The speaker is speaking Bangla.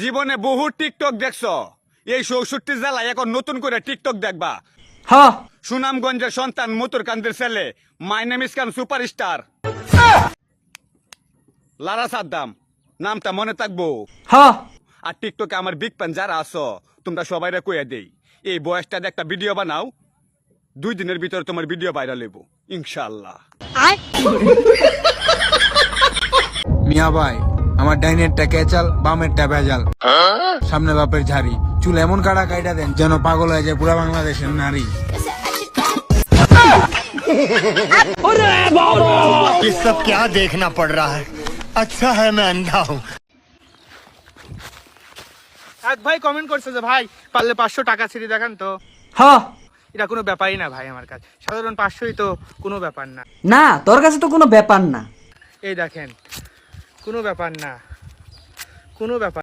জীবনে বহু টিকটক দেখছো, এই ৬৪ জেলায় এখন নতুন করে টিকটক দেখবা। হ্যাঁ সুনামগঞ্জের সন্তান মতুর কান্দের ছেলে, my name is Khan superstar Lara Saddam, নামটা মনে থাকবো। হ্যাঁ আর টিকটকে আমার বিগ ফ্যান যারা আছো, তোমরা সবাইরে কইয়া দেই, এই বয়সটাতে একটা ভিডিও বানাও, 2 দিনের ভিতরে তোমার ভিডিও ভাইরাল হইব ইনশাআল্লাহ। মিয়া ভাই, আমার ডাইনেরটা কেচাল, বামেরটা ভেজাল, সামনে বাপের ঝাড়ি, চুল এমন কাটা কাইটা দেন যেন পাগল হয়ে যায় পুরা বাংলাদেশের নারী। ये सब क्या देखना पड़ रहा है। अच्छा है मैं अंधा हूँ। এক ভাই কমেন্ট করছে যে ভাই পারলে 500 টাকা ছিঁড়ে দেখান তো। হ্যাঁ এটা কোনো ব্যাপারই না ভাই, আমার কাছে সাধারণ 500ই তো কোনো ব্যাপার না। না, তোর কাছে তো কোনো ব্যাপার না। এই দেখেন, কোনো ব্যাপার না, কোনো ব্যাপার